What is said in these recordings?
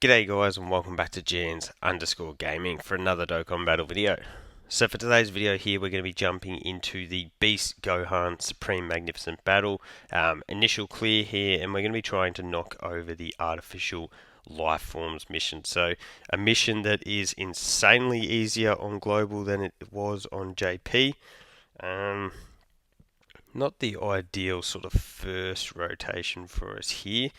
G'day guys and welcome back to Jans_gaming for another Dokkan battle video. So for today's video here we're going to be jumping into the Beast Gohan Supreme Magnificent Battle. Initial clear here, and we're going to be trying to knock over the Artificial Lifeforms mission. So a mission that is insanely easier on Global than it was on JP. Not the ideal sort of first rotation for us here.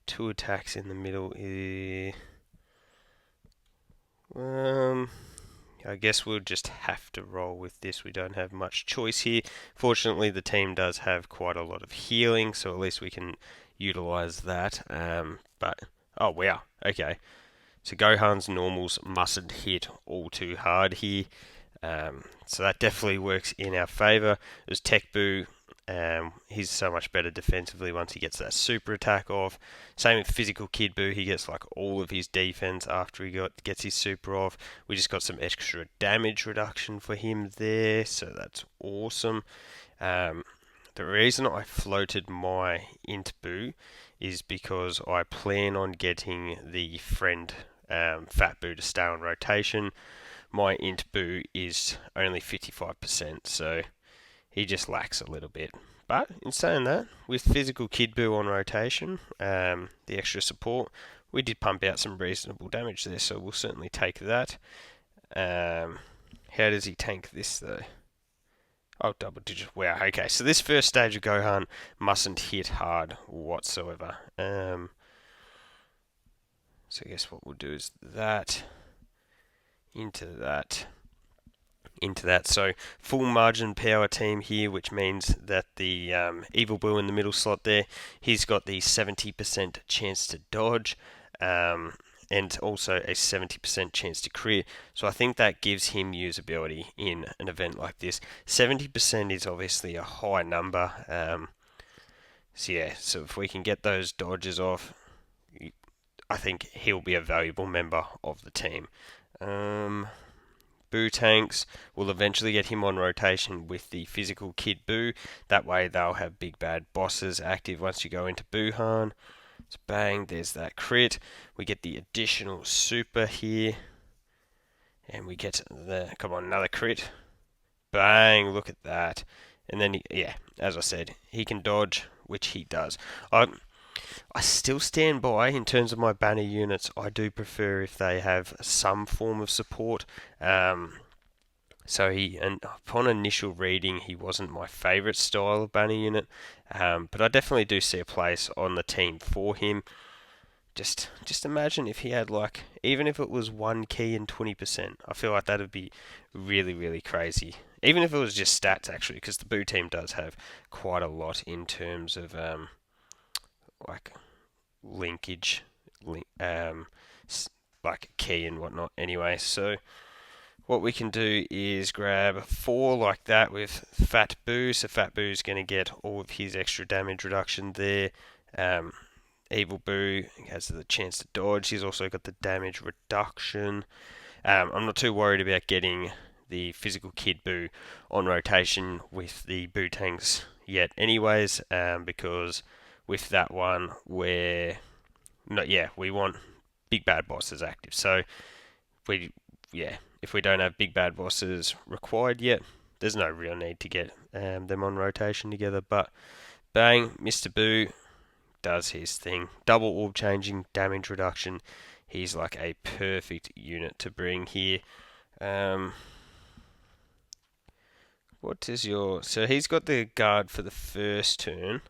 Two attacks in the middle. I guess we'll just have to roll with this. We don't have much choice here. Fortunately, the team does have quite a lot of healing, so at least we can utilize that. But oh wow, okay. So Gohan's normals mustn't hit all too hard here. So that definitely works in our favor. It was Tech BUU. He's so much better defensively once he gets that super attack off. Same with Physical Kid BUU. He gets like all of his defense after he gets his super off. We just got some extra damage reduction for him there, so that's awesome. The reason I floated my int BUU is because I plan on getting the friend Fat BUU to stay on rotation. My int BUU is only 55%, so he just lacks a little bit. But in saying that, with Physical Kid BUU on rotation, the extra support, we did pump out some reasonable damage there, so we'll certainly take that. How does he tank this though? Oh, double digit. Wow, okay. So this first stage of Gohan mustn't hit hard whatsoever. So I guess what we'll do is that, into that, into that. So full margin power team here, which means that the Evil BUU in the middle slot there, he's got the 70% chance to dodge. And also a 70% chance to crit. So I think that gives him usability in an event like this. 70% is obviously a high number. So yeah, so if we can get those dodges off, I think he'll be a valuable member of the team. BUU tanks will eventually get him on rotation with the Physical Kid BUU. That way they'll have big bad bosses active once you go into Buhan. So bang, there's that crit. We get the additional super here. And we get come on, another crit. Bang, look at that. And then, yeah, as I said, he can dodge, which he does. I still stand by, in terms of my banner units, I do prefer if they have some form of support. So and upon initial reading, he wasn't my favourite style of banner unit, but I definitely do see a place on the team for him. Just imagine if he had like, even if it was 1 key and 20%, I feel like that'd be really, really crazy. Even if it was just stats actually, because the BUU team does have quite a lot in terms of like linkage, like key and whatnot. Anyway, so what we can do is grab 4 like that with Fat BUU. So Fat BUU is going to get all of his extra damage reduction there. Evil BUU has the chance to dodge. He's also got the damage reduction. I'm not too worried about getting the Physical Kid BUU on rotation with the BUU tanks yet anyways, because with that one we want big bad bosses active. So if we don't have big bad bosses required yet, there's no real need to get them on rotation together. But bang, Mr. BUU does his thing. Double orb changing, damage reduction. He's like a perfect unit to bring here. What is your... So he's got the guard for the first turn.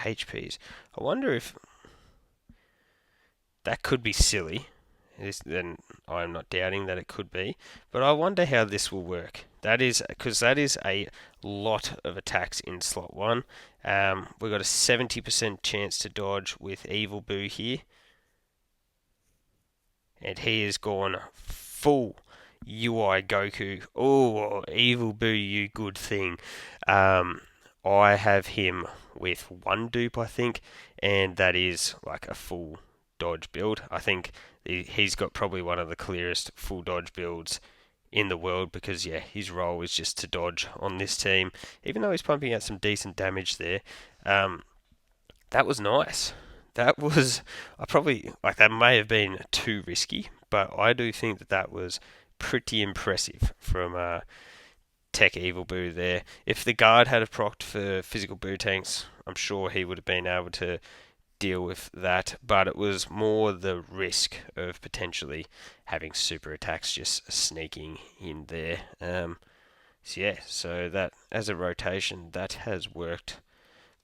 HPs. I wonder if that could be silly. Then I'm not doubting that it could be, but I wonder how this will work. That is because that is a lot of attacks in slot 1. We've got a 70% chance to dodge with Evil BUU here, and he has gone full UI Goku. Oh, Evil BUU, you good thing. I have him with 1 dupe, I think, and that is like a full dodge build. I think he's got probably one of the clearest full dodge builds in the world, because yeah, his role is just to dodge on this team, even though he's pumping out some decent damage there. That was nice. That was, I probably, like, that may have been too risky, but I do think that that was pretty impressive from Tech Evil BUU there. If the guard had a proc for physical BUU tanks, I'm sure he would have been able to deal with that, but it was more the risk of potentially having super attacks just sneaking in there. So yeah, so that as a rotation, that has worked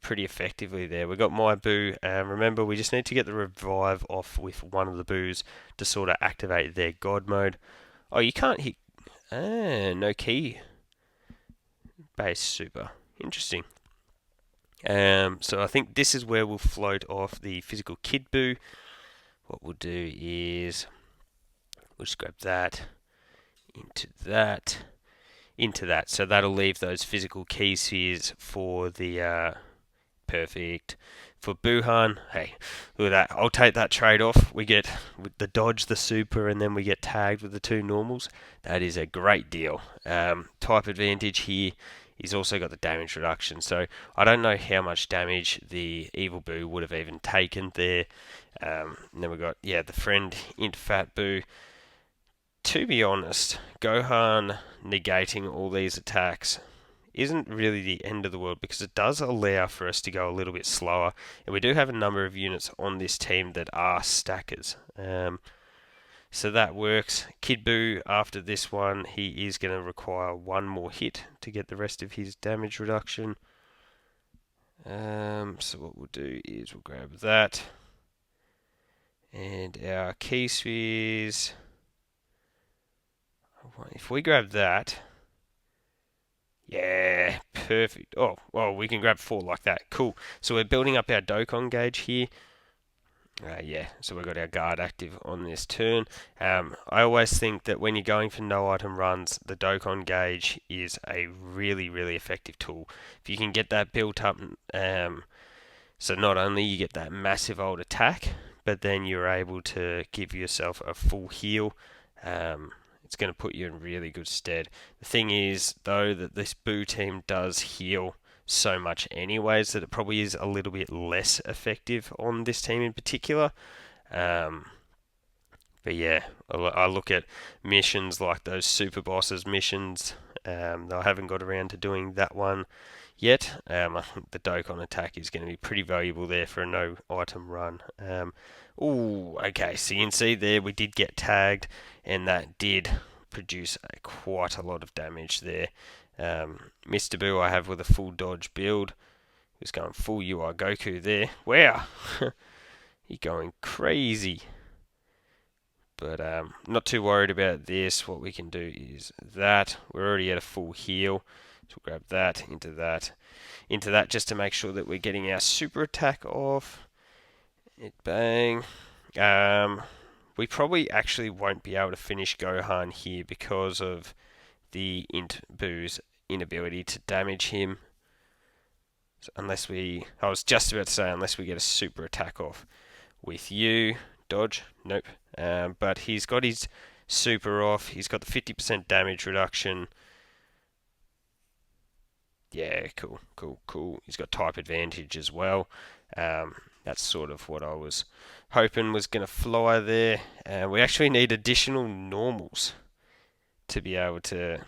pretty effectively there. We got my BUU. Remember, we just need to get the revive off with one of the BUUs to sort of activate their god mode. Oh, you can't hit. No key base super. Interesting. So I think this is where we'll float off the physical kid BUU. What we'll do is we'll just grab that into that. So that'll leave those physical key spheres for the perfect for Buhan. Hey, look at that. I'll take that trade-off. We get with the dodge, the super, and then we get tagged with the two normals. That is a great deal. Type advantage here. He's also got the damage reduction, so I don't know how much damage the Evil BUU would have even taken there. And then we got, yeah, the friend Int Fat BUU. To be honest, Gohan negating all these attacks isn't really the end of the world, because it does allow for us to go a little bit slower, and we do have a number of units on this team that are stackers. So that works. Kid BUU, after this one, he is going to require one more hit to get the rest of his damage reduction. So what we'll do is we'll grab that. And our key spheres, if we grab that, yeah, perfect. Oh, well, we can grab 4 like that. Cool. So we're building up our Dokkan gauge here. Yeah, so we've got our guard active on this turn. I always think that when you're going for no item runs, the Dokkan gauge is a really, really effective tool. If you can get that built up, so not only you get that massive old attack, but then you're able to give yourself a full heal. It's going to put you in really good stead. The thing is, though, that this BUU team does heal so much anyways, that it probably is a little bit less effective on this team in particular. But yeah, I look at missions like those super bosses missions. I haven't got around to doing that one yet. I think the Dokkan attack is going to be pretty valuable there for a no item run. Okay, so you can see there we did get tagged, and that did produce quite a lot of damage there. Mr. BUU I have with a full dodge build. He's going full UI Goku there. Wow! He's going crazy. But not too worried about this. What we can do is that. We're already at a full heal. So we'll grab that, into that, just to make sure that we're getting our super attack off. Bang. We probably actually won't be able to finish Gohan here because of the Int BUU's inability to damage him. So unless I was just about to say, unless we get a super attack off with you. Dodge? Nope. But he's got his super off. He's got the 50% damage reduction. Yeah, cool. He's got type advantage as well. That's sort of what I was hoping was going to fly there. We actually need additional normals to be able to...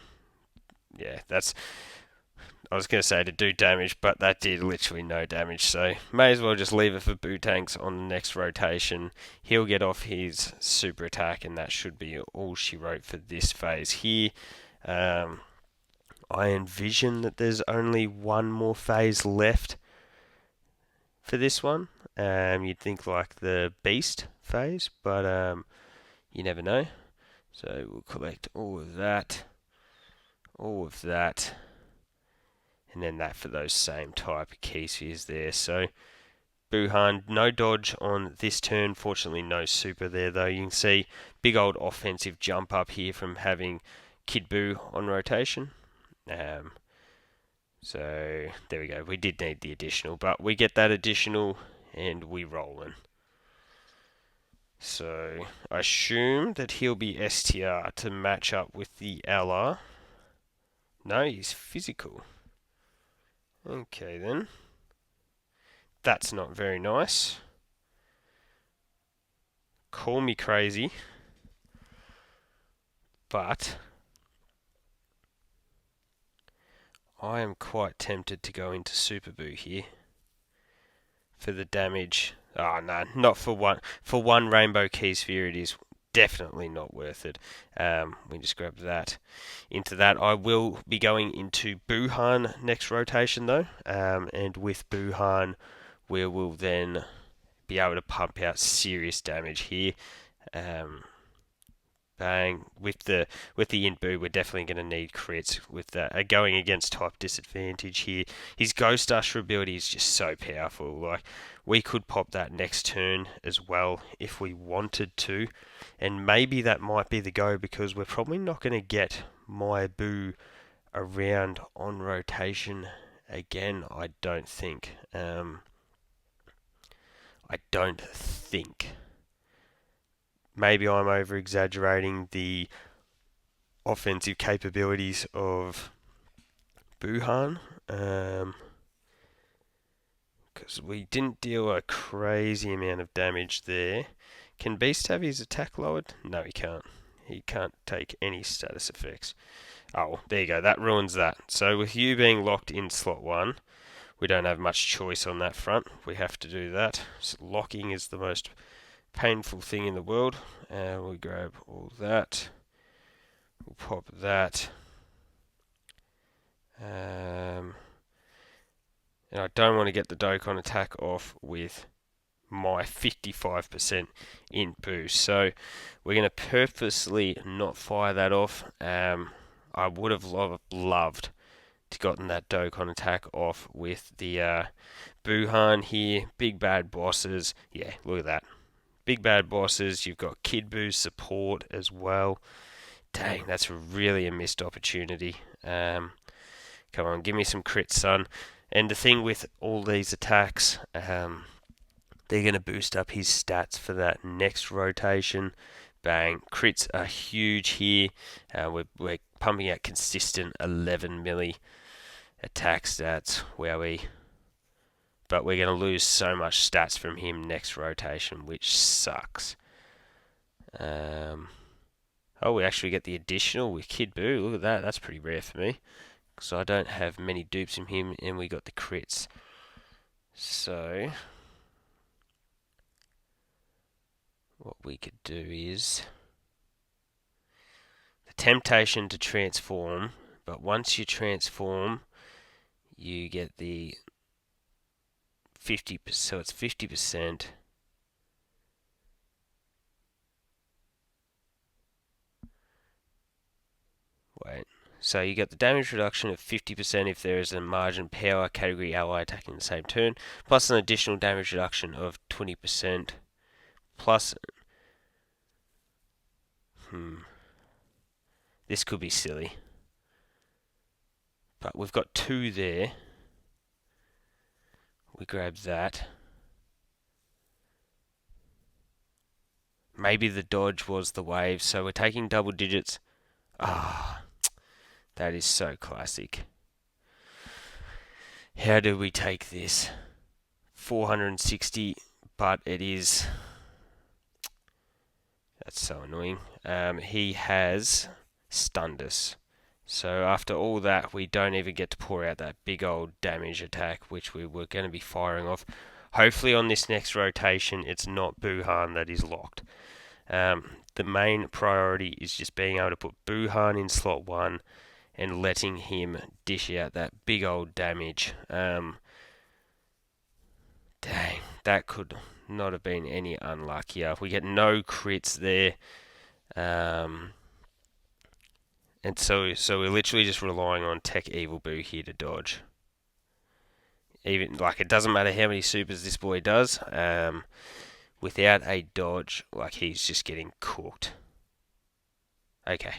Yeah, I was going to say to do damage, but that did literally no damage, so may as well just leave it for BUU tanks on the next rotation. He'll get off his super attack, and that should be all she wrote for this phase here. I envision that there's only one more phase left for this one. You'd think like the Beast phase, but you never know. So we'll collect all of that, and then that for those same type of key spheres there. So Buhan, no dodge on this turn. Fortunately, no super there though. You can see big old offensive jump up here from having Kid BUU on rotation. So there we go. We did need the additional, but we get that additional and we rollin'. So I assume that he'll be STR to match up with the LR. No, he's physical. Okay then. That's not very nice. Call me crazy, but I am quite tempted to go into Super BUU here for the damage. Oh no, not for one. For one Rainbow Key Sphere, it is definitely not worth it. We just grab that. Into that, I will be going into Buhan next rotation though, and with Buhan, we will then be able to pump out serious damage here. Bang. With the Int BUU, we're definitely going to need crits with that. Going against type disadvantage here. His Ghost Usher ability is just so powerful. Like, we could pop that next turn as well if we wanted to. And maybe that might be the go, because we're probably not going to get my BUU around on rotation again, I don't think. I don't think. Maybe I'm over exaggerating the offensive capabilities of Buhan, because we didn't deal a crazy amount of damage there. Can Beast have his attack lowered? No, he can't. He can't take any status effects. Oh, there you go. That ruins that. So with you being locked in slot 1, we don't have much choice on that front. We have to do that. So locking is the most painful thing in the world. We grab all that. We'll pop that. And I don't want to get the Dokkan attack off with my 55% Int BUU. So we're going to purposely not fire that off. I would have loved to gotten that Dokkan attack off with the Buhan here. Big bad bosses. Yeah, look at that. Big bad bosses. You've got Kid BUU support as well. Dang, that's really a missed opportunity. Come on, give me some crits, son. And the thing with all these attacks, they're going to boost up his stats for that next rotation. Bang. Crits are huge here. We're pumping out consistent 11 milli attack stats, but we're going to lose so much stats from him next rotation, which sucks. Oh, we actually get the additional with Kid BUU. Look at that. That's pretty rare for me, because I don't have many dupes from him, and we got the crits. So what we could do is the temptation to transform, but once you transform, you get the 50%, so it's 50%. Wait. So you get the damage reduction of 50% if there is a margin power category ally attacking the same turn, plus an additional damage reduction of 20%, plus... This could be silly. But we've got 2 there. We grab that. Maybe the dodge was the wave, so we're taking double digits. Ah, that is so classic. How do we take this? 460, but it is... That's so annoying. He has stunned us. So after all that, we don't even get to pour out that big old damage attack, which we were going to be firing off. Hopefully on this next rotation, it's not Buhan that is locked. The main priority is just being able to put Buhan in slot 1 and letting him dish out that big old damage. Dang, that could not have been any unluckier. We get no crits there. And so we're literally just relying on Tech Evil BUU here to dodge. Even, like, it doesn't matter how many supers this boy does. Without a dodge, like, he's just getting cooked. Okay.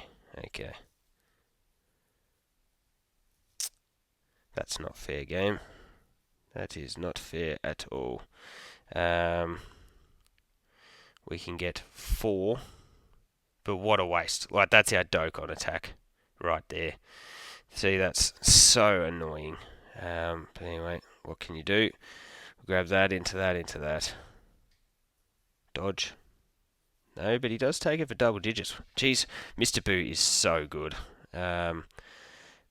That's not fair, game. That is not fair at all. We we can get 4. But what a waste. Like, that's our Dokkan attack right there. See, that's so annoying. But anyway, what can you do? Grab that, into that, into that. Dodge. No, but he does take it for double digits. Jeez, Mr. BUU is so good. But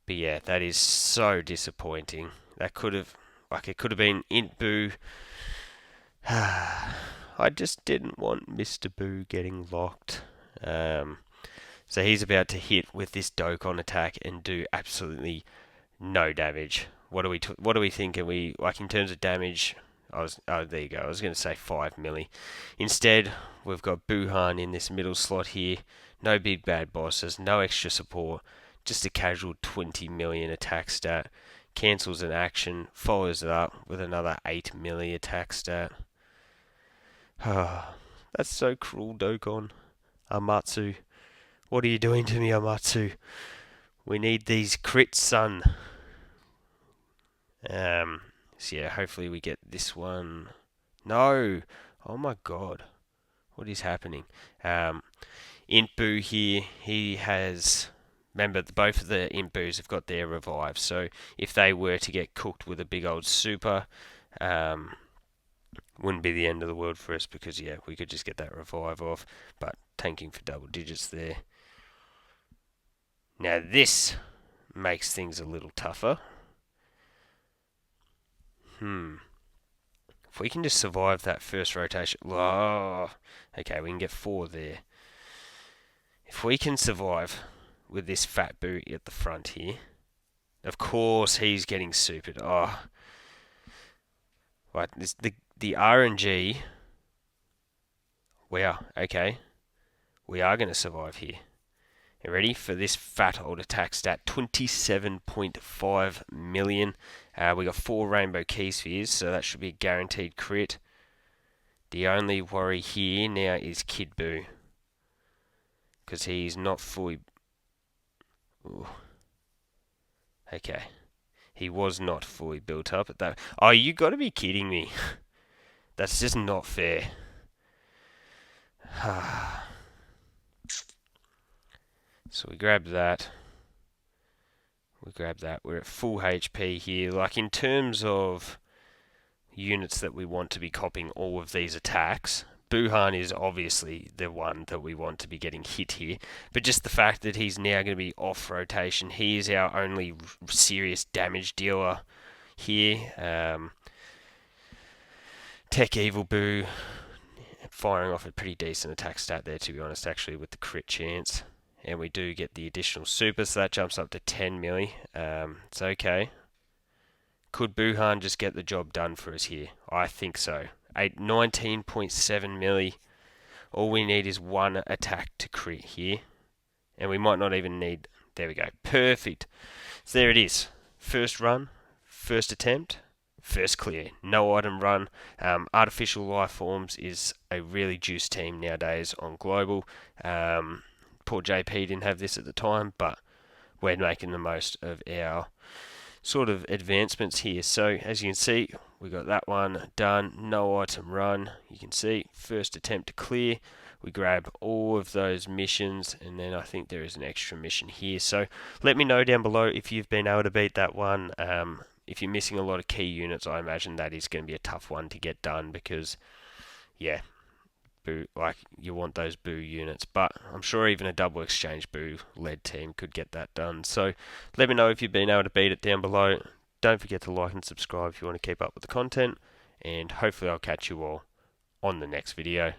yeah, that is so disappointing. That could have, like, it could have been int BUU. I just didn't want Mr. BUU getting locked. So he's about to hit with this Dokkan attack and do absolutely no damage. What do we think? Are we, like, in terms of damage? There you go. I was going to say 5 milli. Instead, we've got Buhan in this middle slot here. No big bad bosses, no extra support. Just a casual 20 million attack stat. Cancels an action, follows it up with another 8 milli attack stat. That's so cruel, Dokkan. Amatsu. What are you doing to me, Amatsu? We need these crits, son. So yeah, hopefully we get this one. No! Oh my god. What is happening? Int BUU here, he has... Remember, both of the Int BUUs have got their revive, so if they were to get cooked with a big old super, wouldn't be the end of the world for us, because yeah, we could just get that revive off, but tanking for double digits there. Now this makes things a little tougher. If we can just survive that first rotation... Oh, okay, we can get 4 there. If we can survive with this fat BUU at the front here... Of course he's getting supered. Oh. Right, the RNG... Wow, okay. We are going to survive here. You ready for this fat old attack stat? 27.5 million. We got 4 rainbow key spheres, so that should be a guaranteed crit. The only worry here now is Kid BUU, because he's not fully... Ooh. Okay. He was not fully built up at that... Oh, you got to be kidding me. That's just not fair. So we grab that. We're at full HP here. Like, in terms of units that we want to be copying all of these attacks, Buhan is obviously the one that we want to be getting hit here. But just the fact that he's now going to be off rotation, he is our only serious damage dealer here. Tech Evil BUU firing off a pretty decent attack stat there, to be honest, actually, with the crit chance. And we do get the additional super, so that jumps up to 10 milli. It's okay. Could Buhan just get the job done for us here? I think so. 19.7 milli. All we need is 1 attack to crit here. And we might not even need... There we go. Perfect. So there it is. First run, first attempt, first clear. No item run. Artificial Lifeforms is a really juiced team nowadays on global. Poor JP didn't have this at the time, but we're making the most of our sort of advancements here. So as you can see, we got that one done. No item run. You can see first attempt to clear. We grab all of those missions, and then I think there is an extra mission here. So let me know down below if you've been able to beat that one. If you're missing a lot of key units, I imagine that is going to be a tough one to get done, because yeah, BUU, like, you want those BUU units, but I'm sure even a double exchange BUU led team could get that done. So let me know if you've been able to beat it down below. Don't forget to like and subscribe if you want to keep up with the content, and hopefully I'll catch you all on the next video.